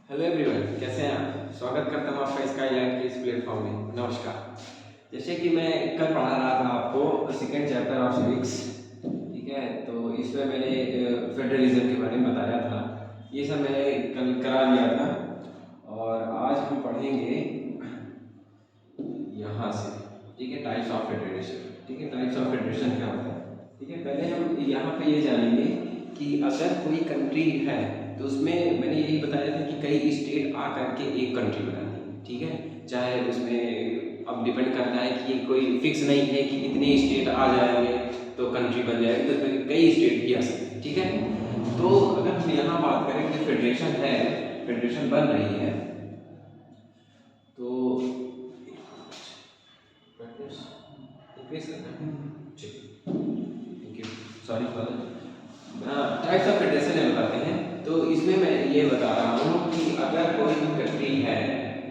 Hello everyone, कैसे हैं आप। स्वागत करता हूं आपका स्काईलाइट के इस प्लेटफॉर्म में। नमस्कार। जैसे कि मैं कल पढ़ा रहा था आपको सेकंड चैप्टर ऑफ सिविक्स, ठीक है। तो इसमें मैंने फेडरलिज्म के बारे में बताया था। ये सब मैंने कल करा दिया था और आज हम पढ़ेंगे यहाँ से, ठीक है। टाइप्स ऑफ फेडरेशन, ठीक है। टाइप्स ऑफ फेडरेशन क्या होता है, ठीक है। पहले हम यहाँ पे ये जानेंगे कि अगर कोई कंट्री है तो उसमें मैंने यही बताया था कि कई स्टेट आ करके एक कंट्री बनाती है, ठीक है। चाहे उसमें अब डिपेंड करता है कि कोई फिक्स नहीं है कि इतने स्टेट आ जाएंगे तो कंट्री बन जाएगी, तो उसमें कई स्टेट भी आ सकते हैं, ठीक है। तो अगर हम यहाँ बात करें कि फेडरेशन है, फेडरेशन बन रही है, तो sorry for types of federation में बताते हैं। तो इसमें मैं ये बता रहा हूँ कि अगर कोई भी कंट्री है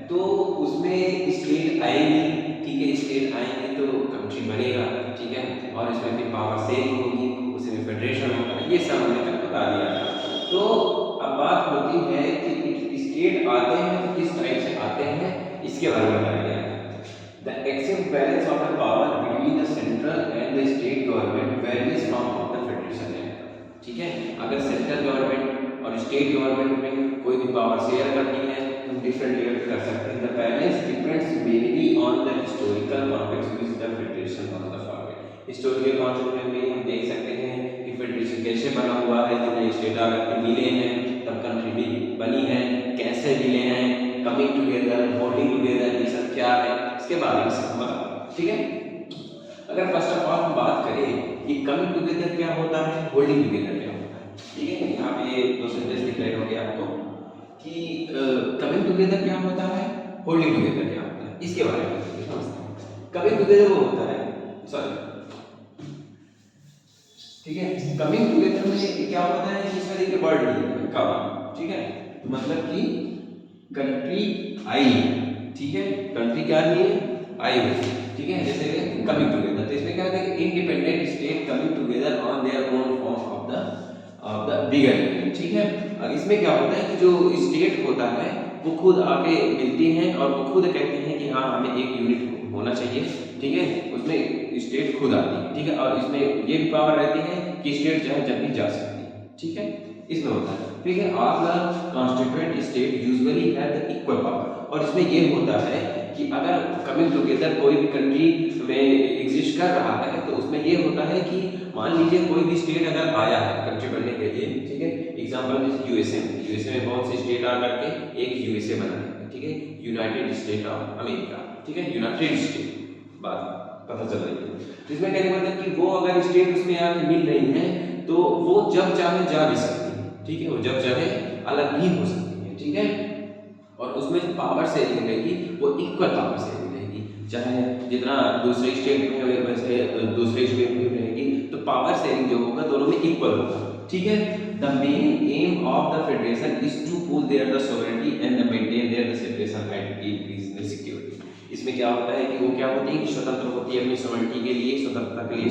तो उसमें स्टेट आएंगी, ठीक है। स्टेट आएंगे तो कंट्री बनेगा, ठीक है। और इसमें फिर पावर शेयरिंग होगी, उसमें फेडरेशन होगा। ये सब हमने कल बता दिया था। तो अब बात होती है कि स्टेट आते हैं तो किस टाइप से आते हैं, इसके बारे में बताया गया है। The exact balance of the power between the central and the state government varies from the federation act, ठीक है। अगर सेंट्रल गवर्नमेंट और स्टेट गवर्नमेंट में कोई भी पावर शेयर करनी है तो हम डिफरेंट लेवल पे कर सकते हैं। The balance depends mainly on the historical context which the federation was the formed. Historical context में हम देख सकते हैं कि फेडरेशन कैसे बना हुआ है, जितने स्टेट आकर मिले हैं तब कंट्री बनी है, कैसे मिले हैं, कमिंग टुगेदर, होल्डिंग टुगेदर, ये सब क्या है, इसके बारे में सब बता, ठीक है। अगर फर्स्ट ऑफ ऑल हम बात करें कि कमिंग टुगेदर क्या होता है, होल्डिंग टुगेदर क्या होता है, ठीक है। यहाँ पे दो सेंटेंस दिख रहे होंगे आपको कि कमिंग टुगेदर क्या होता है, होल्डिंग टुगेदर क्या होता है, इसके बारे में समझते हैं। कमिंग टुगेदर वो होता है, सॉरी, ठीक है। कमिंग टुगेदर में क्या होता है, इस तरह के वर्ड नहीं कम, ठीक है। मतलब कि कंट्री आई, ठीक है। कंट्री क्या नहीं है, आई हुई, ठीक है। जैसे कमिंग टुगेदर, तो इसमें क्या होता है कि independent state coming together on their own form of the bigger, ठीक है। अब इसमें क्या होता है कि जो स्टेट होता है वो खुद आके मिलती हैं और वो खुद कहते हैं कि हाँ हमें एक यूनिट होना चाहिए, ठीक है। उसमें स्टेट खुद आती है, ठीक है। और इसमें ये भी पावर रहती है कि स्टेट चाहे जब भी जा सकती है, ठीक है। इसमें होता है, ठीक है। All the constituent state usually have the equal power. और इसमें ये होता है कि अगर कमिंग टुगेदर कोई भी कंट्री में एग्जिस्ट कर रहा है तो उसमें ये होता है कि मान लीजिए कोई भी स्टेट अगर आया है कंट्री बनने के लिए, ठीक है। एग्जांपल जैसे यूएसए में बहुत से स्टेट आ करके एक यूएसए बना है, ठीक है। यूनाइटेड स्टेट ऑफ अमेरिका, ठीक है। यूनाइटेड स्टेट बात पता चल रही है। तो इसमें कहने का मतलब कि वो अगर स्टेट उसमें आके मिल रही है तो वो जब चाहे जा भी सकती है, ठीक है। वो जब चाहे अलग भी हो सकती है, ठीक है। और उसमें जो पावर शेयरिंग रहेगी वो इक्वल पावर शेयरिंग रहेगी, चाहे जितना दूसरे स्टेट में है वैसे दूसरे स्टेट में रहेगी, तो पावर शेयरिंग जो होगा दोनों में इक्वल होगा, ठीक है। The main aim of the federation is to pool their the sovereignty and maintain their the separation and increase the security. इसमें क्या होता है कि वो क्या होती है कि स्वतंत्र होती है अपनी सॉवरेनिटी के लिए, स्वतंत्रता के लिए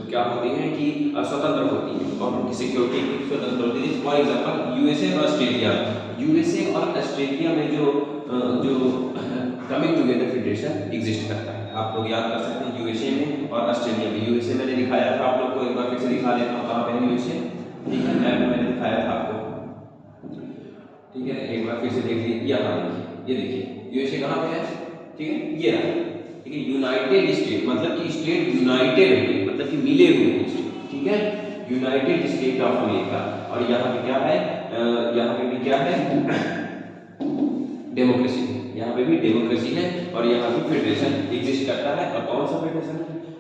क्या होती है कि स्वतंत्र होती है और उनकी सिक्योरिटी स्वतंत्र होती है। फॉर एग्जांपल यूएसए और ऑस्ट्रेलिया, यूएसए और ऑस्ट्रेलिया में जो कमिंग टुगेदर फेडरेशन एग्जिस्ट करता है, आप लोग याद कर सकते हैं यूएसए में और ऑस्ट्रेलिया में। यूएसए मैंने दिखाया था आप लोग को, एक बार फिर से दिखा देता हूँ कहाँ पे है यूएसए, ठीक है। मैप में मैंने दिखाया था आपको, ठीक है। एक बार फिर से देख लीजिए, यहाँ देखिए, ये देखिए यूएसए कहाँ पे है, ठीक है। ये रहा, ठीक है। यूनाइटेड स्टेट मतलब कि स्टेट यूनाइटेड है, मतलब कि मिले हुए हैं स्टेट, ठीक है। United state of America. और यहाँ पे क्या है, यहाँ पे भी क्या है, डेमोक्रेसी है, यहाँ पे भी डेमोक्रेसी है और यहाँ भी फेडरेशन एग्जिस्ट करता है। और कौन सा फेडरेशन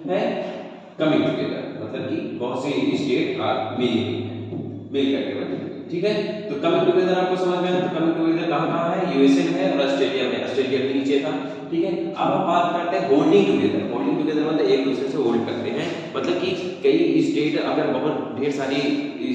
है, कमिंग टुगेदर, मतलब कि बहुत सी स्टेट मिल करके बने, ठीक है। तो कमिंग टुगेदर आपको समझ में आया। तो कमिंग टुगेदर कहाँ है, यूएसए में है और ऑस्ट्रेलिया में, ऑस्ट्रेलिया के नीचे था, ठीक है। अब हम बात करते हैं होल्डिंग टुगेदर। होल्डिंग टुगेदर मतलब एक दूसरे से होल्ड करते हैं, मतलब कि कई स्टेट अगर बहुत ढेर सारी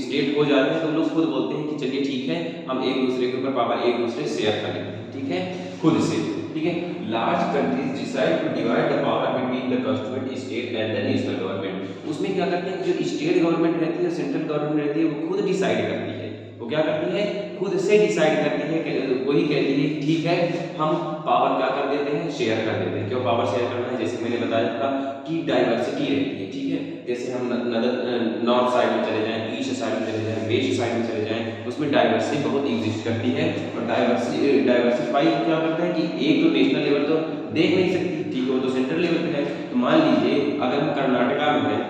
स्टेट हो जाते हैं तो लोग खुद बोलते हैं कि चलिए ठीक है हम एक दूसरे के ऊपर पावर एक दूसरे शेयर कर लेते हैं, ठीक है, खुद से, ठीक है। Large countries decide to divide the power between the constituent state and the national government. उसमें क्या करते हैं, जो स्टेट गवर्नमेंट रहती है, सेंट्रल गवर्नमेंट रहती है, वो खुद डिसाइड करती है। वो क्या करती है, खुद से डिसाइड करती है कि वही कहती है कि ठीक है हम पावर क्या कर देते हैं, शेयर कर देते हैं। क्यों पावर शेयर करना है, जैसे मैंने बताया था कि डाइवर्सिटी रहती है, ठीक है। जैसे हम नॉर्थ साइड में चले जाएं, ईस्ट साइड में चले जाएं, वेस्ट साइड में चले जाएं, उसमें डाइवर्सिटी बहुत एग्जिस्ट करती है। और डाइवर्सिफाई क्या करता है कि एक तो नेशनल लेवल तो देख नहीं सकती, ठीक है, वो तो सेंट्रल लेवल पे है। तो मान लीजिए अगर हम कर्नाटका में हैं,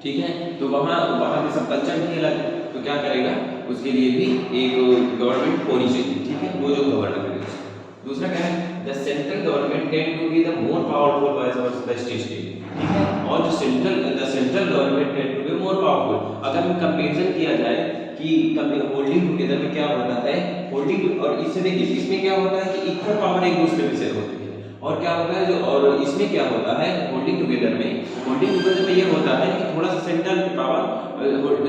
ठीक है, तो वहाँ के सब कल्चर भी अलग है, तो क्या करेगा, उसके लिए भी एक गवर्नमेंट होनी चाहिए, ठीक है, वो जो गवर्नर करेगा। दूसरा क्या है, the central government tend to be the more powerful wise versus the state, ठीक है, और जो central government tend to be more powerful. अगर हम कंपैरिजन किया जाए कि होल्डिंग टुगेदर में क्या होता है, होल्डिंग और इससे देखिए इसमें क्या होता है कि इक्वल पावर एक दूसरे में शेयर होती है, और क्या होता है जो, और इसमें क्या होता है होल्डिंग टुगेदर में ये होता है कि थोड़ा सा सेंटर की पावर,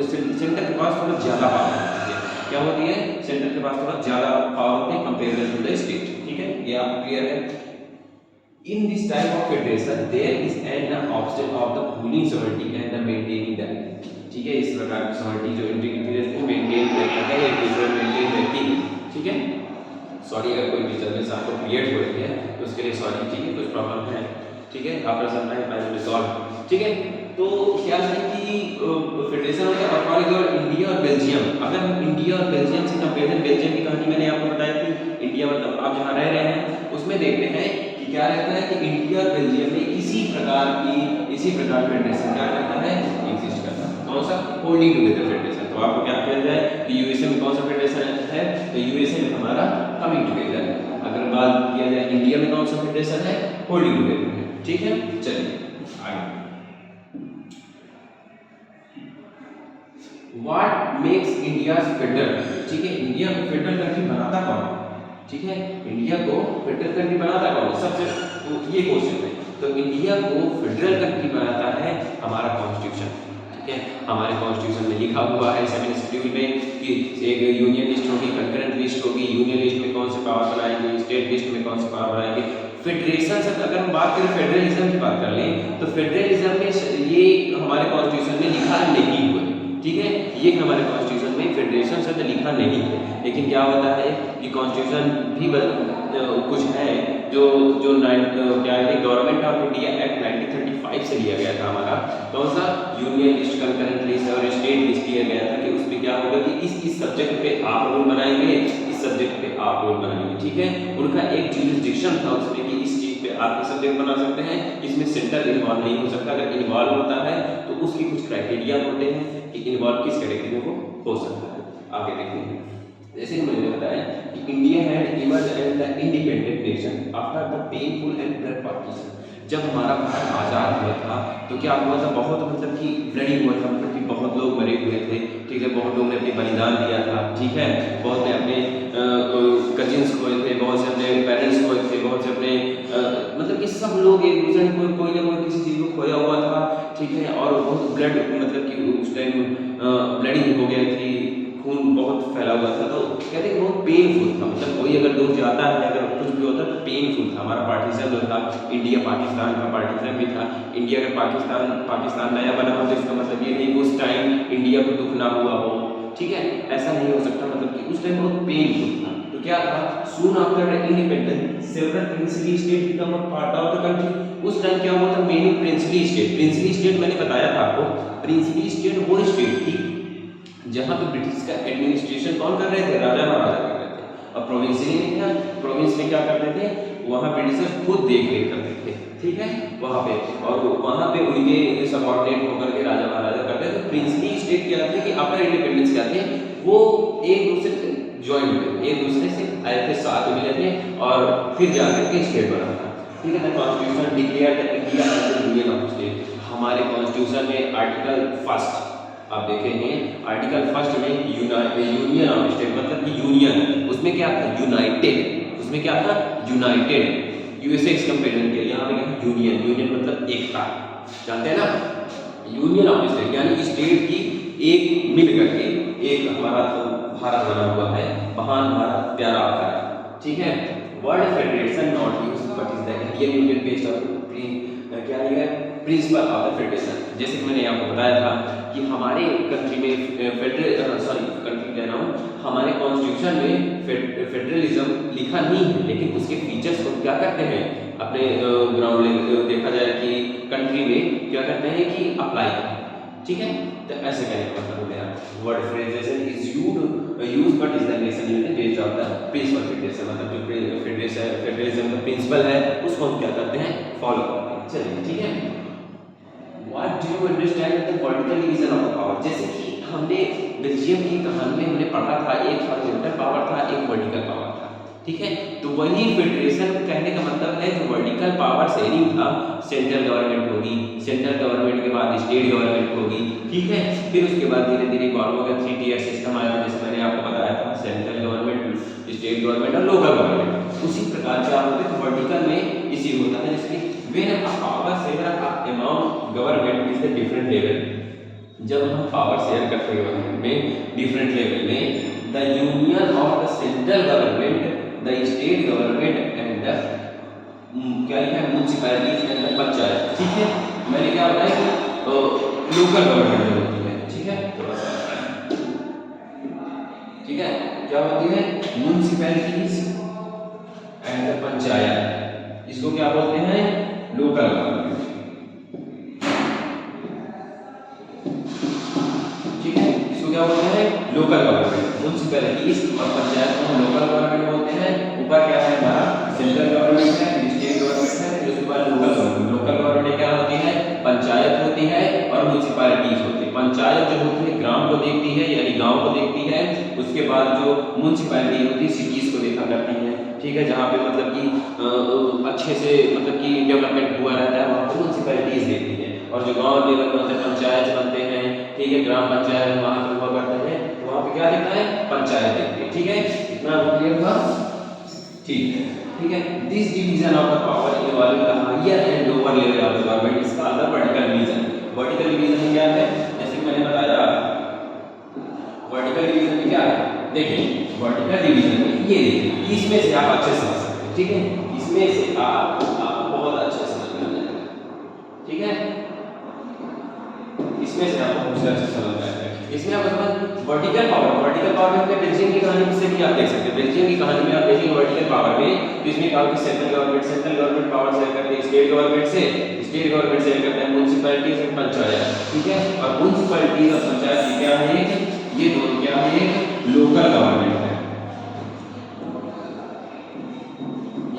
सेंटर के पास थोड़ा ज्यादा पावर होती है। क्या होती है, सेंटर के पास थोड़ा ज्यादा पावर होती है कंपेयर टू द स्टेट, ठीक है, ये आपको क्लियर है। In this type of federation, there is an option of the pooling sovereignty and the maintaining that, ठीक है, इस प्रकार की sovereignty जो इंटीग्रिटी को मेंटेन करता है, एक दूसरे में मेंटेन रहती है, ठीक है। सॉरी अगर कोई डिस्टर्बेंस आपको क्रिएट हो रही है तो उसके लिए सॉरी, ठीक है, कुछ प्रॉब्लम है, ठीक है, after some time I will resolve, ठीक है। तो क्या है कि फेडरेशन होता है फॉर इंडिया और बेल्जियम। अगर हम इंडिया और बेल्जियम से कंपेरिजन, बेल्जियम की कहानी मैंने आपको बताया थी, इंडिया मतलब आप जहाँ रह रहे हैं उसमें देखते हैं कि क्या रहता है कि इंडिया और बेल्जियम में इसी प्रकार फेडरेशन क्या करता है, एग्जिस्ट करता है। कौन सा, होल्डिंग टुगेदर फेडरेशन। तो आपको क्या किया जाए कि यूएसए में कौन सा फेडरेशन है, तो यूएसए में हमारा कमिंग टुगेदर है। अगर बात किया जाए इंडिया में कौन सा फेडरेशन है, होल्डिंग टुगेदर है, ठीक है। चलिए आगे, व्हाट मेक्स इंडिया फेडरल, ठीक है, इंडिया को फेडरल कंट्री बनाता कौन, ठीक है, इंडिया को फेडरल कंट्री बनाता कौन, सबसे तो ये क्वेश्चन है। तो इंडिया को फेडरल कंट्री बनाता है हमारा कॉन्स्टिट्यूशन, ठीक है, हमारे कॉन्स्टिट्यूशन में लिखा हुआ है 7 शेड्यूल में कि एक यूनियन लिस्ट होगी, कंकरेंट लिस्ट होगी, यूनियन लिस्ट में कौन से पावर बनाएंगे, स्टेट लिस्ट में कौन से पावर बनाएंगे। फेडरेशन से अगर हम बात करें, फेडरलिज्म की बात कर लें, तो फेडरलिज्म में ये हमारे कॉन्स्टिट्यूशन में लिखा नहीं हुआ है, ठीक है, ये हमारे कॉन्स्टिट्यूशन में फेडरेशन शब्द लिखा नहीं है। लेकिन क्या होता है कि कॉन्स्टिट्यूशन भी कुछ है जो क्या है, गवर्नमेंट ऑफ इंडिया एक्ट 1935 से लिया गया था हमारा, कौन सा, यूनियन लिस्ट, कंकरेंट लिस्ट और स्टेट लिस्ट लिया गया था कि उसमें क्या होगा कि इस सब्जेक्ट पे आप रूल बनाएंगे, इस सब्जेक्ट पे आप रूल बनाएंगे, ठीक है। उनका एक जुरिसडिक्शन था उसमें कि इस चीज पे आप सब्जेक्ट बना सकते हैं, इसमें सेंटर इन्वॉल्व नहीं हो सकता। अगर इन्वॉल्व होता है तो उसकी कुछ क्राइटेरिया होते हैं कि इन्वॉल्व किस कैटेगरी में वो हो सकता है। आगे देखते हैं, जैसे मैंने बताया कि India had emerged as the independent nation after the painful and blood partition. जब हमारा भारत आज़ाद हुआ था तो क्या हुआ था, बहुत मतलब कि ब्लडी हुआ था, मतलब कि बहुत लोग मरे हुए थे, ठीक है, बहुत लोगों ने अपने बलिदान दिया था, ठीक है, बहुत ने अपने कजिन्स खोए थे, बहुत से अपने पेरेंट्स खोए थे, बहुत से अपने मतलब कि सब लोग एक दूसरे ने कोई ना कोई किसी चीज़ को खोया हुआ था, ठीक है, और बहुत ब्लड मतलब कि उस टाइम ब्लडिंग हो गई थी, खून बहुत फैला हुआ था। तो कहते हैं बहुत पेनफुल था, मतलब कोई अगर दूर जाता है, अगर कुछ भी होता है तो पेनफुल था। हमारा पार्टीशन जो था, इंडिया पाकिस्तान का पार्टीशन भी था। इंडिया का पाकिस्तान नया बना हो तो इसका मतलब ये नहीं कि उस टाइम इंडिया को दुख ना हुआ हो, ठीक है, ऐसा नहीं हो सकता, मतलब कि उस टाइम बहुत पेनफुल था। तो क्या था, soon after independence several princely state become a part of the country. उस टाइम क्या हुआ था, मेनली प्रिंसली स्टेट मैंने बताया था आपको, प्रिंसली स्टेट वो स्टेट थी जहां पे ब्रिटिश का एडमिनिस्ट्रेशन कौन कर रहे थे, राजा महाराजा कर रहे थे। और प्रोविंस में क्या, प्रोविंस में क्या करते थे, वहां ब्रिटिशर्स खुद देख रेख करते थे, ठीक है, वहां पे, और वहां पे उनके सबऑर्डिनेट होकर के राजा महाराजा करते थे। प्रिंसली स्टेट क्या थे कि आफ्टर इंडिपेंडेंस क्या थे, वो एक दूसरे से ज्वाइन हुए, एक दूसरे से आए थे, साथ मिले थे, और फिर जाकर के स्टेट बना था, ठीक है। Constitution declare the India as a union of state. हमारे कॉन्स्टिट्यूशन में आर्टिकल 1 आप देखेंगे, आर्टिकल 1 में यूनियन ऑफ स्टेट मतलब कि यूनियन, उसमें क्या था, यूनाइटेड, उसमें क्या था, यूनाइटेड। यूएसए के कंपेरिजन के यहाँ पे यूनियन मतलब एकता, जानते हैं ना, यूनियन ऑफ स्टेट यानी स्टेट की एक मिल करके एक हमारा भारत बना हुआ है, महान भारत, प्यारा भारत, ठीक है। World federation not used but is the Indian union based on क्या है प्रिंसिपल ऑफ द फेडरेशन। जैसे कि मैंने आपको बताया था कि हमारे कंट्री में कंट्री कह रहा हूँ, हमारे कॉन्स्टिट्यूशन कॉन्स्टिट्यूशन में फेडरलिज्म लिखा नहीं है, लेकिन उसके फीचर्स को क्या करते हैं अपने ग्राउंड लेवल देखा जाए कि कंट्री में क्या करते हैं कि अप्लाई करते हैं, ठीक है। तो ऐसे कहने का मतलब हो गया word federation is used but is the nation unit based on the principle federation, मतलब जो फेडरलिज्म का प्रिंसिपल है उसको हम क्या करते हैं फॉलो करते हैं। चलिए ठीक है। What do you understand the political division of the power, जैसे कि हमने बेल्जियम की कहानी में हमने पढ़ा था एक हॉरिजॉन्टल पावर था एक वर्टिकल पावर था, ठीक है। तो वही फेडरेशन कहने का मतलब है जो वर्टिकल पावर शेयरिंग था, सेंट्रल गवर्नमेंट होगी, सेंट्रल गवर्नमेंट के बाद स्टेट गवर्नमेंट होगी, ठीक है। फिर उसके बाद धीरे धीरे कौन होगा 3 टियर सिस्टम आया, जैसे मैंने आपको बताया था सेंट्रल गवर्नमेंट, स्टेट गवर्नमेंट और लोकल गवर्नमेंट। उसी प्रकार से आप होते वर्टिकल में इसी होता है, जैसे when a power share amount government is the different level, जब हम पावर शेयर करते हैं गवर्नमेंट में डिफरेंट लेवल में, the union of the central government, the state government and the क्या लिखा है म्युनिसिपैलिटीज एंड द पंचायत, ठीक है। मैंने क्या बताया कि लोकल गवर्नमेंट होती है, ठीक है, ठीक है, क्या होती है म्युनिसिपैलिटीज एंड द पंचायत, इसको क्या बोलते हैं लोकल गवर्नमेंट, ठीक है, इसको क्या बोलते हैं लोकल गवर्नमेंट। म्युनिसिपैलिटीज और पंचायत को हम लोकल गवर्नमेंट बोलते हैं। ऊपर क्या है हमारा सेंट्रल गवर्नमेंट है, स्टेट गवर्नमेंट है, फिर उसके बाद लोकल गवर्नमेंट। लोकल गवर्नमेंट क्या होती है पंचायत होती है और म्युनिसिपैलिटीज होती है। पंचायत जो होती है ग्राम को देखती है यानी गांव को देखती है, उसके बाद जो म्युनिसिपैलिटी होती है सिटीज को देखा करती है, ठीक है, जहाँ पे मतलब कि अच्छे से मतलब कि डेवलपमेंट हुआ रहता है वहाँ पे म्युनिसिपैलिटीज देखती है, और जो गांव लेवल पर होते पंचायत बनते हैं, ठीक है, ग्राम पंचायत वहाँ पे हुआ करते हैं, तो वहाँ पे क्या देखता है पंचायत देखती है, ठीक है। इतना क्लियर हुआ, ठीक है, ठीक है। This division of the power involving the higher and lower level of the government is called the vertical division. Vertical division में क्या है, जैसे कि मैंने बताया वर्टिकल डिवीजन में क्या है, देखिए वर्टिकल डिवीजन में ये देखिए इसमें से आप अच्छे से समझ सकते हैं, ठीक है, इसमें से आप बहुत अच्छे से समझ में आ जाएगा, ठीक है, इसमें से आपको बहुत अच्छे से समझ में आएगा। इसमें आप वर्टिकल पावर में बेल्जियम की कहानी से भी आप देख सकते हैं। बेल्जियम की कहानी में आप देखेंगे वर्टिकल पावर में तो इसमें क्या होता है सेंट्रल गवर्नमेंट पावर शेयर करते हैं स्टेट गवर्नमेंट शेयर करते हैं म्युनिसिपैलिटीज और पंचायत, ठीक है। और म्युनिसिपैलिटीज और पंचायत क्या है ये दोनों क्या है लोकल गवर्नमेंट है,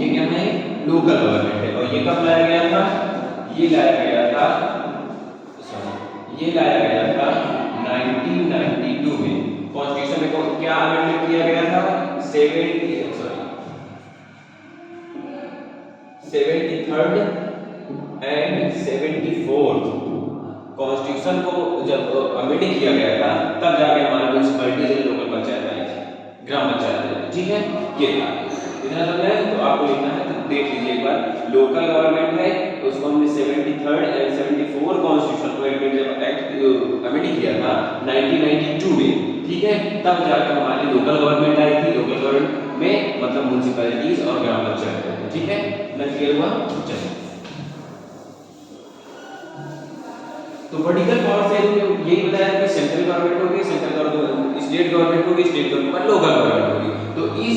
ये क्या है लोकल गवर्नमेंट है। और ये कब लाया गया था, ये लाया गया था 1992 में। कॉन्स्टिट्यूशन में क्या अमेंडमेंट किया गया था 73rd एंड 74th कॉन्स्टिट्यूशन को जब अमेंड किया गया था तब जाके हमारे म्युनिसिपैलिटीज और लोकल पंचायत आई थी, ग्राम पंचायत आई, ठीक है। ये था इतना समझ है, तो आपको लिखना है तो देख लीजिए एक बार। लोकल गवर्नमेंट है तो उसको हमने 73rd एंड 74 कॉन्स्टिट्यूशन को जब एक्ट अमेंड किया था 1992 में, ठीक है, तब जाकर हमारी लोकल गवर्नमेंट आई थी। लोकल गवर्नमेंट में मतलब म्युनिसिपैलिटीज और ग्राम पंचायत, ठीक है ना, क्लियर हुआ। चलिए तो वर्टिकल पावर शेयरिंग में यही बताया कि सेंट्रल गवर्नमेंट होगी, सेंट्रल गवर्नमेंट, स्टेट गवर्नमेंट होगी, स्टेट गवर्नमेंट, लोकल गवर्नमेंट होगी। तो इस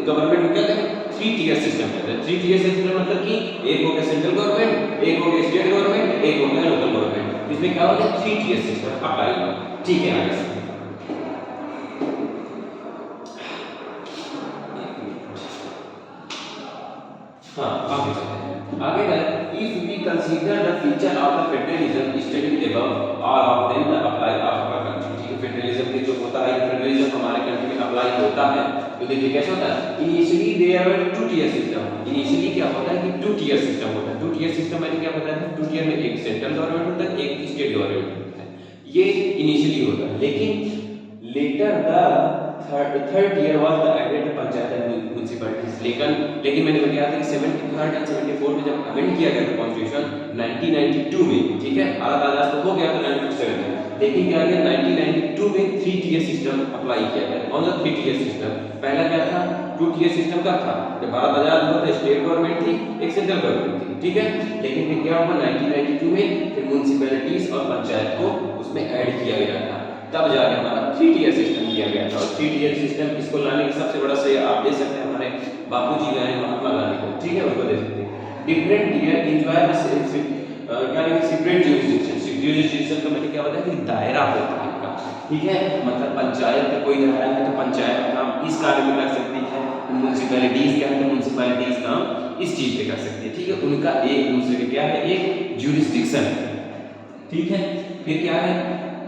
गवर्नमेंट में क्या कहते हैं 3 टियर सिस्टम कहते हैं। 3 टियर सिस्टम मतलब कि एक हो गया सेंट्रल गवर्नमेंट, एक हो गया स्टेट गवर्नमेंट, एक हो गया लोकल गवर्नमेंट। इसमें क्या होगा 3 टियर सिस्टम अप्लाई होगा, ठीक है। आगे if we consider the feature of the federalism studied above, all of them the apply of our country, ठीक है। फेडरलिज्म के जो होता है फेडरलिज्म हमारे कंट्री में अप्लाई होता है, तो देखिए कैसे होता है। Initially there were 2 tier system, initially क्या होता है कि 2 टियर सिस्टम होता है। 2 टियर सिस्टम मैंने क्या बताया था, 2 टियर में एक सेंट्रल गवर्नमेंट होता है, एक स्टेट गवर्नमेंट होता है, ये इनिशियली होता है। लेकिन later the third tier was the added panchayat and municipalities. लेकिन मैंने बताया था कि 73rd एंड 74 में जब अमेंड किया गया था कॉन्स्टिट्यूशन 1992 में, ठीक है, आधा आजाद तो हो गया था 1997 में, लेकिन क्या किया 1992 में 3 टियर सिस्टम अप्लाई किया गया। कौन सा 3 टियर सिस्टम, पहला क्या था 2 टियर सिस्टम का था, जब भारत आजाद हुआ था स्टेट गवर्नमेंट थी, एक सेंट्रल गवर्नमेंट थी, ठीक है। लेकिन फिर क्या हुआ 1992 में फिर म्युनिसिपैलिटीज और पंचायत को उसमें ऐड किया गया था, तब जाके हमारा 3 टियर सिस्टम किया गया था। और 3 टियर सिस्टम इसको लाने का सबसे बड़ा श्रेय आप दे सकते हैं हमारे बापूजी जो है महात्मा गांधी को, ठीक है, उनको दे सकते हैं। डिफरेंट टियर एंजॉय क्या लिखा, सेपरेट ज्यूरिसडिक्शन। ज्यूरिसडिक्शन का मतलब क्या होता है कि दायरा होता है इनका, ठीक है, मतलब पंचायत का कोई दायरा है तो पंचायत काम इस कार्य में कर सकती है, म्युनिसिपैलिटीज क्या है तो म्युनिसिपैलिटीज काम इस चीज पे कर सकती है, ठीक है। उनका एक दूसरे के क्या है, एक ज्यूरिसडिक्शन है, ठीक है। फिर क्या है,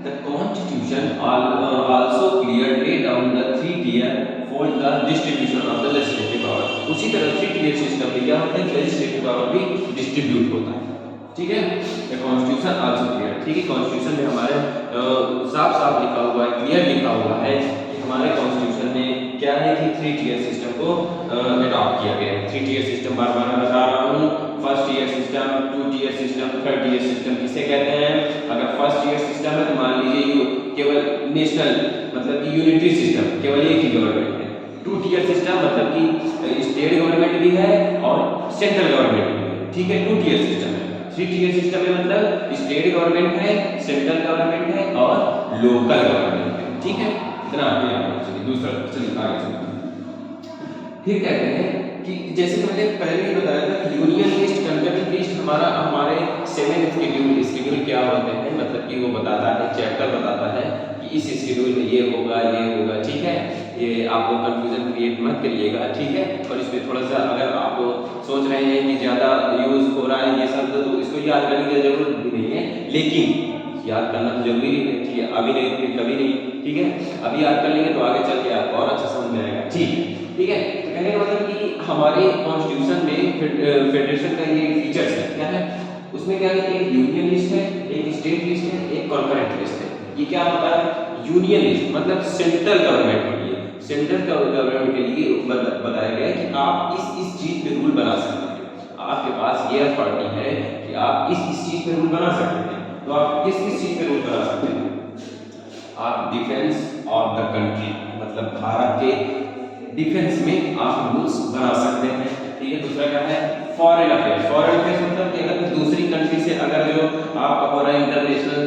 the constitution also clear lay down the 3 tier for the distribution of the legislative power. उसी तरह 3 टियर सिस्टम में क्या होता है, लेजिस्लेटिव पावर भी डिस्ट्रीब्यूट होता है, ठीक है। द कॉन्स्टिट्यूशन आल्सो क्लियर, ठीक है, कॉन्स्टिट्यूशन में हमारे साफ साफ लिखा हुआ है, क्लियर लिखा हुआ है कि हमारे कॉन्स्टिट्यूशन में क्या है कि 3 टियर सिस्टम को अडॉप्ट किया गया है। 3 टियर सिस्टम बार बार बता रहा हूँ, first tier system, 2 tier system, 3rd tier system किसे कहते हैं। अगर फर्स्ट टियर सिस्टम है तो मान लीजिए केवल नेशनल मतलब कि यूनिटरी सिस्टम, केवल एक ही गवर्नमेंट है। 2 टियर सिस्टम मतलब कि स्टेट गवर्नमेंट भी है और सेंट्रल गवर्नमेंट भी है, ठीक है, 2 टियर सिस्टम है। 3 टियर सिस्टम में मतलब स्टेट गवर्नमेंट है, सेंट्रल गवर्नमेंट है और लोकल गवर्नमेंट है, ठीक है, इतना आपको याद होना चाहिए। दूसरा चलिए आगे चलते हैं। फिर कहते हैं कि जैसे कि मैंने पहले ही बताया था कि यूनियन लिस्ट, कंकरेंट लिस्ट हमारे 7 शेड्यूल क्या होते हैं, मतलब कि वो बताता है, चैप्टर बताता है कि इस शेड्यूल में ये होगा, ठीक है। ये आपको कंफ्यूजन क्रिएट मत करिएगा, ठीक है। और इस पे थोड़ा सा अगर आप सोच रहे हैं कि ज़्यादा यूज हो रहा है ये शब्द तो इसको याद करने की जरूरत भी नहीं है, लेकिन याद करना तो जरूरी है, ठीक है, अभी नहीं तो कभी नहीं, ठीक है। अभी याद कर लेंगे तो आगे चल के आपको और अच्छा समझ में आएगा, ठीक है। तो कहने का मतलब कि हमारे कॉन्स्टिट्यूशन में फेडरेशन का ये फीचर्स है, क्या है उसमें, क्या है, एक यूनियन लिस्ट है, एक स्टेट लिस्ट है, एक कॉन्करेंट लिस्ट है। ये क्या होता है, यूनियन लिस्ट मतलब सेंट्रल गवर्नमेंट के लिए, सेंट्रल गवर्नमेंट के लिए बताया गया है कि आप इस चीज पे रूल बना सकते हैं, आपके पास ये अथॉरिटी है कि आप इस चीज पे रूल बना सकते हैं। तो आप किस चीज पे रूल बना सकते हैं, आप डिफेंस ऑफ द कंट्री मतलब भारत के डिफेंस में आप रूल्स बना सकते हैं, ठीक है। दूसरा क्या है, फॉरेन अफेयर्स। फॉरेन अफेयर्स मतलब कि अगर दूसरी कंट्री से अगर जो आपका हो रहा है इंटरनेशनल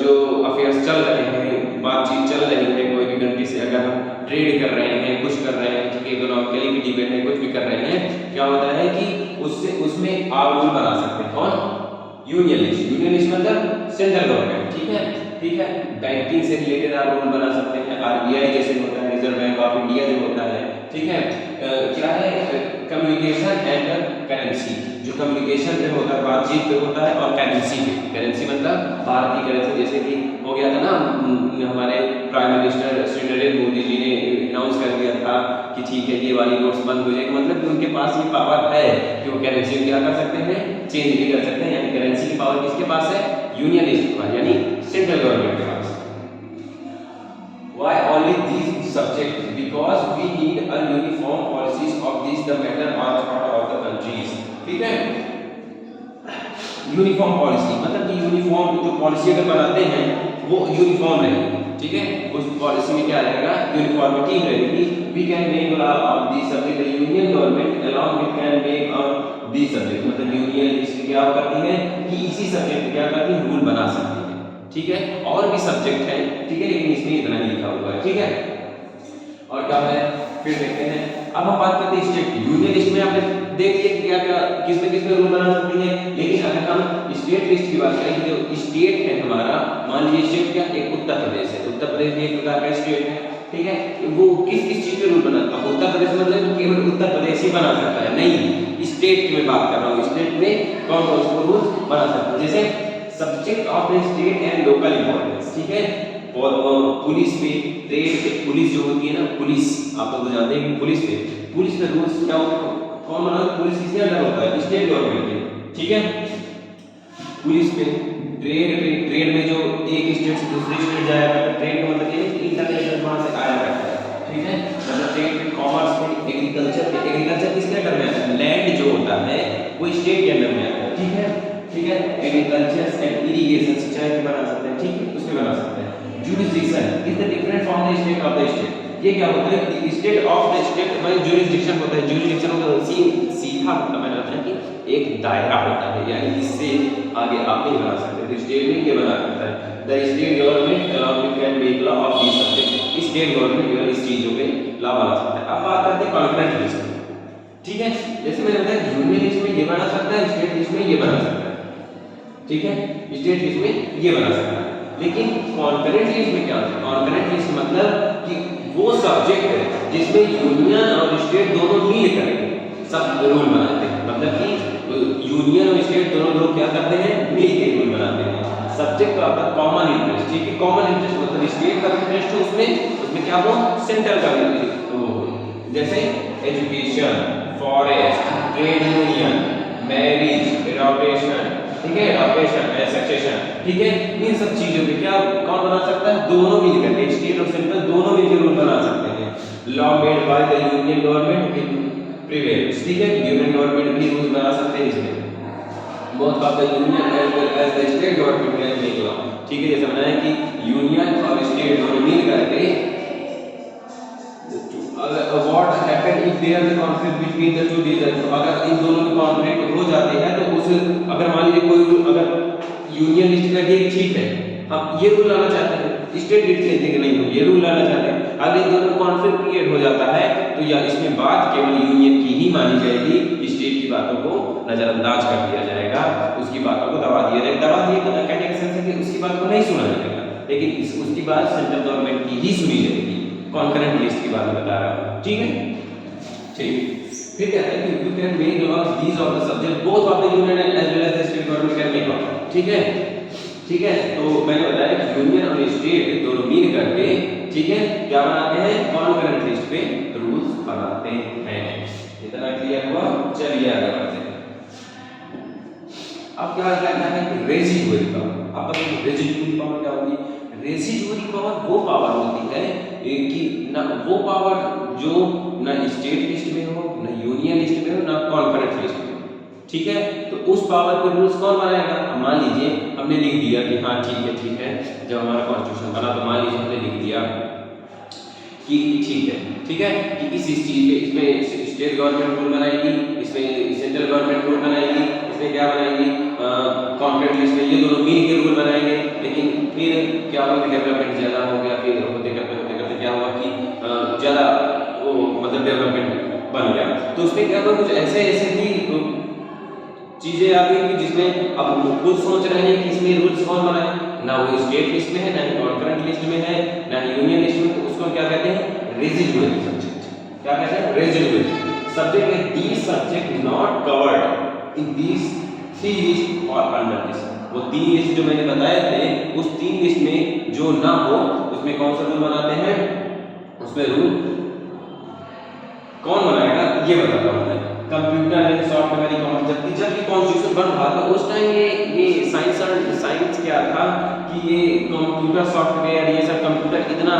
जो अफेयर्स चल रहे हैं, बातचीत चल रही है कोई भी कंट्री से, अगर हम ट्रेड कर रहे हैं, कुछ कर रहे हैं, ठीक है, इकोनॉमिकली भी डिपेंड है, कुछ भी कर रहे हैं, क्या होता है कि उसमें आप रूल बना सकते हैं। कौन, यूनियन लिस्ट। यूनियन लिस्ट मतलब सेंट्रल गवर्नमेंट, ठीक है। बैंकिंग से रिलेटेड आप रूल बना सकते हैं, आरबीआई जैसे होता है, रिजर्व बैंक ऑफ इंडिया जो होता है, ठीक है। क्या है, कम्युनिकेशन एंड करेंसी, जो कम्युनिकेशन पे होता है, बातचीत पे होता है, और करेंसी पे, करेंसी मतलब भारतीय करेंसी, जैसे कि हो गया था ना हमारे प्राइम मिनिस्टर श्री नरेंद्र मोदी जी ने अनाउंस कर दिया था कि ठीक है ये वाली नोट्स बंद हो जाएगी, मतलब कि उनके पास ये पावर है कि वो करेंसी क्या कर सकते हैं, चेंज भी कर सकते हैं। यानी करेंसी की पावर किसके पास है, यूनियन लिस्ट के पास, यानी सेंट्रल गवर्नमेंट के पास। Why only these subjects? Because we need a uniform policies of these the matter are thought of the countries, ठीक है। यूनिफॉर्म पॉलिसी मतलब कि यूनिफॉर्म जो पॉलिसी अगर बनाते हैं वो यूनिफॉर्म रहेगी, ठीक है। उस पॉलिसी में क्या रहेगा, यूनिफॉर्मिटी रहेगी। We can make of the subject union government along we can make of the subject, मतलब यूनियन लिस्ट क्या करती है कि इसी सब्जेक्ट क्या करती है, रूल बना सकती है, ठीक है। और भी सब्जेक्ट है, ठीक है, लेकिन इसमें इतना ही लिखा हुआ है, ठीक है। और क्या है, फिर देखते हैं। अब हम बात करते हैं स्टेट की। यूनियन लिस्ट में आपने देख लिया क्या क्या किसमें रूल बना सकती है, लेकिन अगर हम स्टेट लिस्ट की बात करें, जो स्टेट है हमारा, मान लीजिए स्टेट क्या, एक उत्तर प्रदेश है, उत्तर प्रदेश भी एक प्रकार का स्टेट है, ठीक है। वो किस चीज पे रूल बनाता है, उत्तर प्रदेश मतलब तो केवल उत्तर प्रदेश ही बना सकता है, नहीं, स्टेट की मैं बात कर रहा हूँ, स्टेट में कौन कौन से रूल बना सकता है। जैसे subject of the state and local importance, ठीक है। और पुलिस पे, ट्रेड पे, पुलिस जो होती है ना, पुलिस आप लोग तो जानते हैं कि पुलिस पे रूल्स क्या होते हैं, कौन बना, पुलिस किसके अंडर होता है, स्टेट गवर्नमेंट के, ठीक है। पुलिस पे, ट्रेड में जो एक स्टेट से दूसरी स्टेट जाएगा, तो ट्रेड का मतलब ये है कि इंटरनेशनल वहां से आया करता है, ठीक है। मतलब ट्रेड पे, कॉमर्स पे, एग्रीकल्चर किसके अंडर में आता है, लैंड जो होता है वो स्टेट के अंडर में आता है, ठीक है। एग्रीकल्चर एंड इरिगेशन, सिंचाई भी बना सकते हैं, ठीक है, उसमें बना सकते हैं। Jurisdiction is the different from the state of the state, ये क्या होता है, स्टेट ऑफ द स्टेट में ज्यूरिसडिक्शन होता है। ज्यूरिसडिक्शन होता है सीधा मतलब मैंने बताया कि एक दायरा होता है, यानी इससे आगे आप नहीं बना सकते, तो स्टेट में ये बना सकता है। The state government along with can make law of this subject, state government जो है इस चीजों पे लॉ बना सकता है। अब बात करते हैं कॉन्करेंट लिस्ट, ठीक है। जैसे मैंने बताया यूनियन लिस्ट में ये बना सकता है, स्टेट लिस्ट में ये बना सकता है, ठीक है। स्टेट लिस्ट में ये बना सकता है, लेकिन कॉन्करेंट लिस्ट में क्या होता है, कॉन्करेंट लिस्ट मतलब कि वो सब्जेक्ट है जिसमें यूनियन और स्टेट दोनों मिल करके सब रूल बनाते हैं। मतलब कि यूनियन और स्टेट दोनों लोग क्या करते हैं, मिल के रूल बनाते हैं। सब्जेक्ट का होता है कॉमन इंटरेस्ट, ठीक है। कॉमन इंटरेस्ट मतलब स्टेट का इंटरेस्ट है उसमें क्या हो, सेंट्रल का इंटरेस्ट हो, जैसे education, forest, trade union, marriage, adoption, ठीक है, एडॉप्शन, सक्सेशन, ठीक है। इन सब चीजों पे क्या कौन बना सकता है, दोनों मिलकर के, स्टेट और सेंट्रल दोनों मिलकर रूल बना सकते हैं। Law made by the union government will prevail, ठीक है। यूनियन गवर्नमेंट भी रूल बना सकते हैं इसमें। Both of the union as well as the state government can make law, ठीक है। जैसे बनाया कि यूनियन और स्टेट दोनों मिल करके what happen if there is conflict between the two region, तो अगर इन दोनों में कॉन्फ्लिक्ट हो जाते हैं तो उस अगर मान लीजिए कोई अगर यूनियन लिस्ट का ठीक है, हम ये रूल लाना चाहते हैं, स्टेट लिस्ट कहते हैं कि नहीं हम ये रूल लाना चाहते हैं, अगर इन दोनों में कॉन्फ्लिक्ट क्रिएट हो जाता है तो या इसमें बात केवल यूनियन की ही मानी जाएगी, स्टेट की बातों को नजरअंदाज कर दिया जाएगा, उसकी बातों को दबा दिया जाएगा। दबा दिया कहने का सेंस है कि उसकी बात को नहीं सुना जाएगा, लेकिन उसकी बात सेंट्रल गवर्नमेंट की ही सुनी जाएगी। कॉन्करेंट लिस्ट की बात बता रहा हूं, ठीक है, ठीक। फिर कहता है कि you can make law these of the subject both of the union as well as the state government can make law, ठीक है, ठीक है। तो मैंने बताया कि यूनियन और स्टेट दोनों मिल करके, ठीक है, क्या बनाते हैं, कॉन्करेंट लिस्ट पे रूल्स बनाते हैं। इतना क्लियर हुआ, चलिए आगे बढ़ते हैं। अब क्या कहना है, रेजिडुअरी पावर। अब रेजिडुअरी पावर क्या होती है, रेजिडुअरी पावर वो पावर होती है कि ना वो पावर जो ना स्टेट लिस्ट में हो, ना यूनियन लिस्ट में हो, ना कॉन्करेंट लिस्ट में हो, ठीक है। तो उस पावर के रूल्स कौन बनाएगा, मान लीजिए हमने लिख दिया कि हाँ ठीक है, जब हमारा कॉन्स्टिट्यूशन बना तो मान लीजिए हमने लिख दिया कि ठीक है कि इस चीज पे इसमें स्टेट गवर्नमेंट रूल बनाएगी, इसमें सेंट्रल गवर्नमेंट रूल बनाएगी, इसमें क्या बनाएगी, कॉन्करेंट लिस्ट में ये दोनों मिल के रूल बनाएंगे। लेकिन फिर क्या हुआ कि डेवलपमेंट ज्यादा हो गया, फिर होते करते क्या हुआ कि ज्यादा वो मतलब डेवलपमेंट बन गया, तो उसमें क्या हुआ, कुछ ऐसे भी चीजें आ गई कि जिसमें अब लोग खुद सोच रहे हैं कि इसमें रूल्स कौन बनाए, ना वो स्टेट लिस्ट में है, ना ही कॉन्करेंट लिस्ट में है, ना यूनियन लिस्ट में, तो उसको क्या कहते हैं, रेजिडुअरी सब्जेक्ट। क्या कहते हैं, रेजिडुअरी सब्जेक्ट है। These subject not covered in these three list और अंडर दिस, वो तीन लिस्ट जो मैंने बताए थे उस तीन लिस्ट में जो ना हो उसमें कौन सा रूल बनाते हैं, उसमें रूल कौन बनाएगा ये बताता हूं मैं। कंप्यूटर एंड सॉफ्टवेयर कॉमर्स, जब ये कॉन्स्टिट्यूशन बन रहा था उस टाइम ये साइंस क्या था कि ये कंप्यूटर सॉफ्टवेयर ये सब कंप्यूटर इतना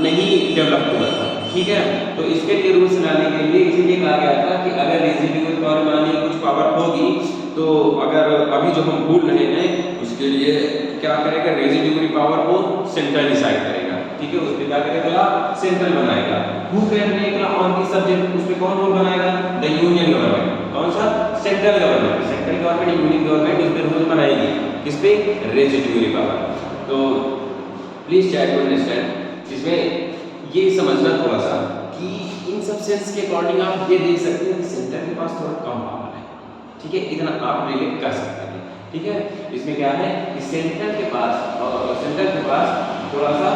नहीं डेवलप हुआ था, ठीक है। तो इसके लिए रूल्स लाने के लिए इसीलिए कहा गया था कि अगर रेजिडुअल पावर मानिए कुछ पावर होगी तो अगर अभी जो हम भूल रहे हैं उसके लिए क्या करेगा, रेजिडुअल पावर को सेंट्रल डिसाइड करेगा, ठीक है। उसमें क्या करेगा, सेंट्रल बनाएगा। Who can make law on this subject, उसमें कौन रूल बनाएगा, द यूनियन गवर्नमेंट। कौन सा, central government. Central government union government उस पर रूल बनाएगी, किस पे, रेजिडुअल पावर। तो प्लीज ट्राई टू अंडरस्टैंड, इसमें ये समझना थोड़ा सा कि इन सब सेंस के अकॉर्डिंग आप ये देख सकते हैं कि सेंटर के पास थोड़ा कम पावर है, ठीक है, इतना आप रिलेट कर सकते हैं, ठीक है। इसमें क्या है कि सेंटर के पास थोड़ा सा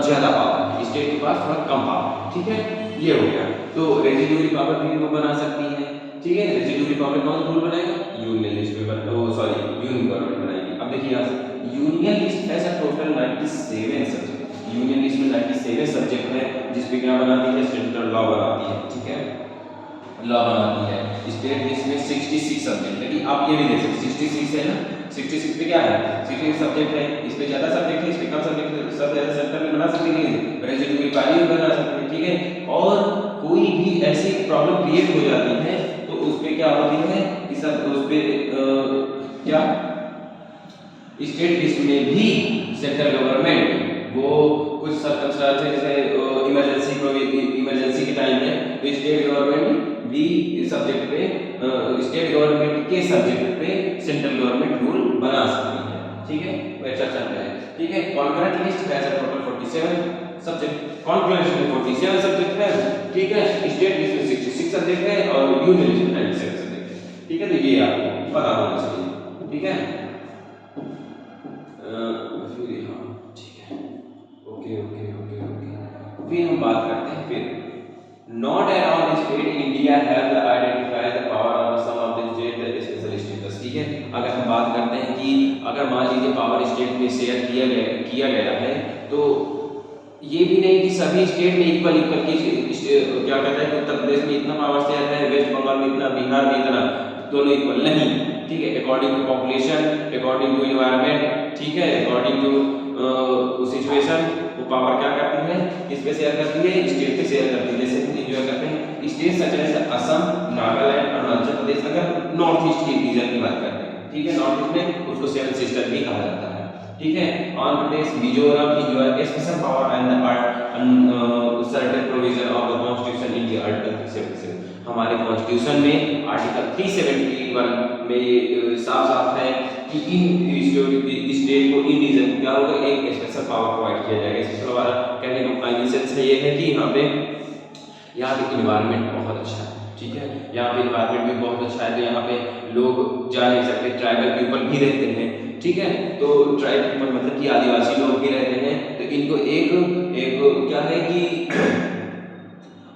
ज्यादा पावर, स्टेट के पास थोड़ा कम पावर, ठीक है, ये हो गया। तो रेजिडुअल पावर भी वो बना सकती है, ठीक है। रेजिडुअल पावर कौन रूल बनाएगा, यूनियन लिस्ट में यूनियन गवर्नमेंट बनाएगी। अब देखिए यहाँ से यूनियन लिस्ट है sir total 97 subject, union list में 97 सब्जेक्ट है जिसमें क्या बनाती है, सेंट्रल लॉ बनाती है, ठीक है, लॉ बनाती है। स्टेट लिस्ट में 66 सब्जेक्ट, लेकिन आप ये भी देख सकते 66 है ना, 66 पे क्या है, 66 सब्जेक्ट है, इसमें ज्यादा सब्जेक्ट है, इसमें कम सब्जेक्ट है, सब सेंटर में बना सकते हैं, रेजिडुअल पावर बना सकते हैं, ठीक है। और कोई भी ऐसी प्रॉब्लम क्रिएट हो जाती है तो उस पे क्या होती है कि सब उस पे क्या स्टेट लिस्ट में भी सेंट्रल गवर्नमेंट वो कुछ सर्कमस्टेंसेस जैसे इमरजेंसी तो स्टेट गवर्नमेंट भी सब्जेक्ट पे स्टेट गवर्नमेंट के सब्जेक्ट पे सेंट्रल गवर्नमेंट रूल बना सकती है, ठीक है, वह चर्चा में है, ठीक है। Concurrent list has a total 47 subject, concurrent list में 47 सब्जेक्ट है, ठीक है, स्टेट लिस्ट में 66 सब्जेक्ट है और यूनियन लिस्ट में 97 सब्जेक्ट है, ठीक है। तो ये आपको पता होना चाहिए, ठीक है। फिर हाँ ठीक है, ओके ओके ओके ओके। फिर हम बात करते हैं फिर Not all state in India have identified the power of some of the state special status, ठीक है। अगर हम बात करते हैं कि अगर मान लीजिए पावर स्टेट में शेयर किया गया है तो ये भी नहीं कि सभी स्टेट में इक्वल की क्या कहता है कि उत्तर प्रदेश में इतना पावर शेयर है, वेस्ट बंगाल में इतना, बिहार में इतना, दोनों इक्वल नहीं, ठीक है। According to population, according to environment, ठीक है, अकॉर्डिंग टू सिचुएशन वो पावर क्या करती है, किस पे शेयर करती है, स्टेट पे शेयर करती है। जैसे हम एंजॉय करते हैं state such as Assam, Nagaland, Arunachal Pradesh, अगर नॉर्थ ईस्ट के रीजन की बात करते हैं, ठीक है, नॉर्थ ईस्ट में उसको सेवन सिस्टर भी कहा जाता है, ठीक है। Andhra Pradesh, Mizoram enjoy special power and the certain provision of the constitution in the article 377। हमारे कॉन्स्टिट्यूशन में आर्टिकल 371 में ये साफ है कि इन स्टेट को इन रीजन क्या होगा, एक स्पेशल पावर प्रोवाइड किया जाएगा। स्पेशल पावर कहने का फाइनल सेंस है ये है कि यहाँ पे इन्वायरमेंट बहुत अच्छा है, ठीक है, यहाँ पे इन्वायरमेंट भी बहुत अच्छा है, तो यहाँ पे लोग जा नहीं सकते, ट्राइबल पीपल भी रहते हैं, ठीक है। तो ट्राइबल पीपल मतलब कि आदिवासी लोग भी रहते हैं, तो इनको एक क्या है कि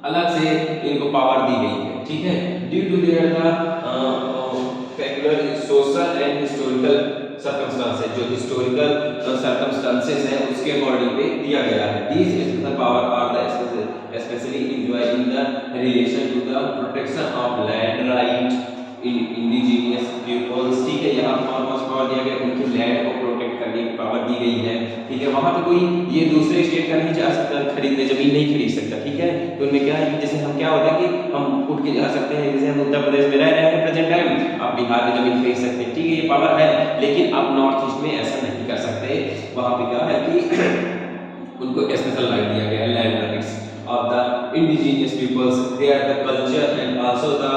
अलग से इनको पावर दी गई है, ठीक है। Due to their peculiar social and historical circumstances, जो हिस्टोरिकल सर्कमस्टेंसेस है उसके अकॉर्डिंग पे दिया गया है। These special power are the specially enjoy in the relation to the protection of land right in indigenous peoples, ठीक है। यहाँ कौन कौन सा पावर दिया गया, उनकी लैंड को प्रोटेक्ट करने की पावर दी गई है, ठीक है। वहाँ पे कोई ये दूसरे स्टेट का नहीं जा सकता खरीदने, जमीन नहीं खरीद सकता, ठीक है। तो उनमें क्या है कि जैसे हम क्या होता है कि हम उठ के जा सकते हैं, जैसे हम उत्तर प्रदेश में रह रहे हैं प्रेजेंट टाइम, आप बिहार में जमीन खरीद सकते हैं, ठीक है, ये पावर है। लेकिन आप नॉर्थ ईस्ट में ऐसा नहीं कर सकते, वहाँ पे क्या है कि उनको स्पेशल राइट दिया गया है, land rights of the indigenous peoples, their the culture and also the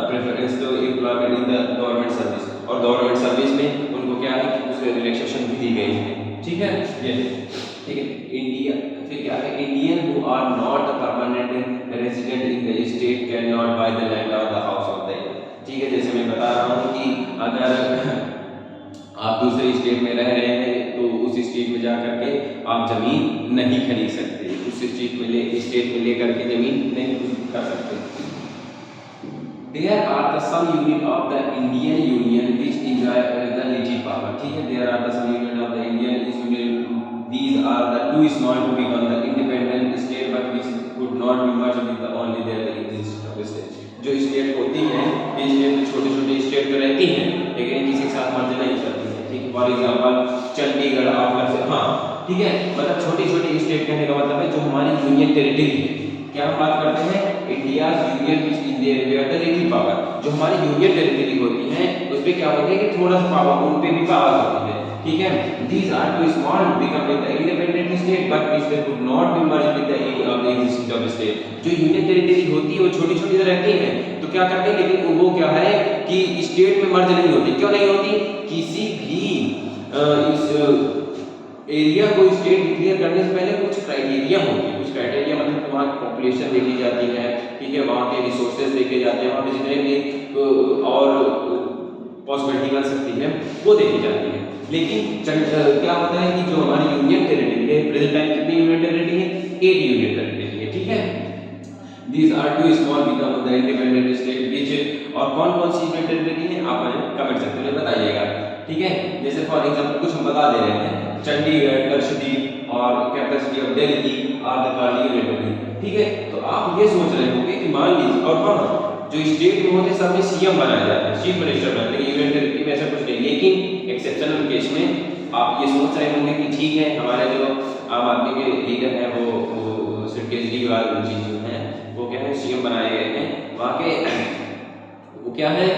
preference to employment in the government service, और गवर्नमेंट सर्विस में उनको क्या है कि उसमें रिलैक्सेशन भी दी गई है, ठीक है। ये ठीक है। इंडिया फिर क्या है, Indian who are not permanent resident in the state can not buy the land और द हाउस ऑफ द, ठीक है। जैसे मैं बता रहा हूँ कि अगर आप दूसरे स्टेट में रह रहे हैं तो उस स्टेट में जा करके आप जमीन नहीं खरीद सकते, उस स्टेट में लेकर के जमीन नहीं कर सकते। There are the some unit of the Indian Union which enjoy the native power, ठीक है। There are the some unit of the Indian Union, these are the too small to become the independent state but which could not be merged with the only their the existence of the state। जो state होती हैं ये state छोटे-छोटे state तो रहती हैं लेकिन किसी के साथ मर्ज नहीं करती है, ठीक है। फॉर एग्जांपल चंडीगढ़ आप हाँ, ठीक है, मतलब छोटी-छोटी स्टेट कहने का मतलब है जो हमारी यूनियन टेरिटरी है। क्या हम बात करते हैं, India union which in their relative power, जो हमारी यूनियन टेरिटरी होती है उस पे क्या होता है कि थोड़ा सा पावर, उन पे भी पावर होती है, ठीक है। These are too small become with the independent state but which they could not be merge with the any of the existing of state. जो यूनियन टेरिटरी होती है वो छोटी-छोटी रहती है तो क्या करते हैं, लेकिन वो क्या है कि स्टेट में मर्ज नहीं होती। क्यों नहीं होती, किसी भी इस एरिया को स्टेट डिक्लेयर करने से पहले कुछ क्राइटेरिया होते हैं। कुछ क्राइटेरिया मतलब वहाँ की पॉपुलेशन देखी जाती है, ठीक है, वहाँ के रिसोर्सेज देखे जाते हैं, वहाँ पे जितने भी और पॉसिबिलिटी बन सकती है वो देखी जाती है। लेकिन क्या होता है कि जो हमारी यूनियन टेरिटरी है, प्रेजेंट टाइम कितनी यूनियन टेरिटरी है, 8 यूनियन टेरिटरी है, ठीक है। These are too small become the independent state which, और कौन-कौन सी यूनियन टेरिटरी है आप हमें कमेंट सेक्शन में बताइएगा, ठीक है। जैसे फॉर एग्जांपल कुछ हम बता दे रहे हैं, चंडीगढ़, लक्षद्वीप और capital city of Delhi are the called union territory, ठीक है। तो आप ये सोच रहे होंगे कि मान लीजिए, और हाँ जो स्टेट में होते सब में सीएम बनाया जाता है, चीफ मिनिस्टर बनाते हैं, यूनियन टेरिटरी में ऐसा कुछ नहीं। लेकिन एक्सेप्शनल केस में आप ये सोच रहे होंगे कि ठीक है हमारे जो आम आदमी के लीडर हैं वो सिर्फ केजरीवाल जी जो हैं वो क्या है सीएम बनाए गए हैं, वहाँ के वो क्या है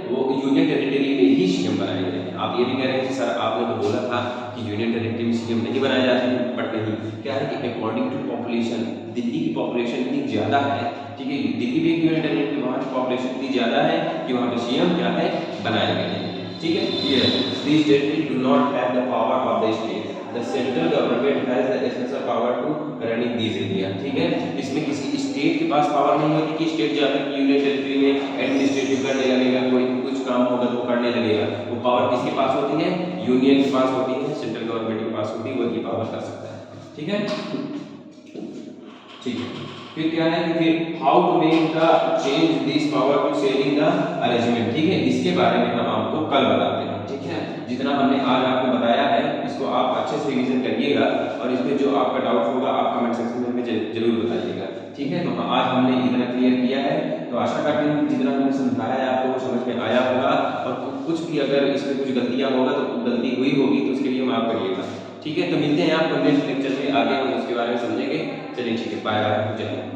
वो यूनियन टेरिटरी में ही सीएम बनाए गए हैं। आप ये भी कह रहे हैं कि सर आपने तो बोला था कि यूनियन टेरिटरी में सीएम नहीं बनाए जाते हैं, बट नहीं, क्या है कि अकॉर्डिंग टू पॉपुलेशन, दिल्ली की पॉपुलेशन इतनी ज़्यादा है, ठीक है, दिल्ली भी एक यूनियन टेरिटरी, वहाँ की पॉपुलेशन इतनी ज़्यादा है कि वहाँ पे सीएम क्या है, बनाए गए हैं, ठीक है। ये this territory do not have the power of the state, the central government has the essential power to running this area, ठीक है। इसमें किसी स्टेट के पास पावर नहीं होती कि स्टेट जाकर यूनियन टेरिटरी में एडमिनिस्ट्रेटिव करने लगेगा, कोई कुछ काम होगा तो करने लगेगा। वो पावर किसके पास होती है, यूनियन के पास होती है, सेंट्रल गवर्नमेंट के पास होती है, वही पावर कर सकता है, ठीक है, ठीक है। फिर क्या है कि फिर how to make the change this power to sharing the arrangement, ठीक है, इसके बारे में हम आपको कल बताते हैं, ठीक है। जितना हमने आज आपको बताया है इसको आप अच्छे से रिवीजन करिएगा और इसमें जो आपका डाउट होगा आप कमेंट सेक्शन में जरूर बताइएगा, ठीक है। तो आज हमने इतना क्लियर किया है, तो आशा करते हैं कि जितना हमने समझाया है आपको समझ में आया होगा, और कुछ भी अगर इसमें कुछ गलतियां होगा तो गलती हुई होगी तो उसके लिए माफ करिएगा, ठीक है। तो मिलते हैं आपको नेक्स्ट लेक्चर में, आगे हम उसके बारे में समझेंगे। चलिए ठीक है, बाय बाय, जय हिंद।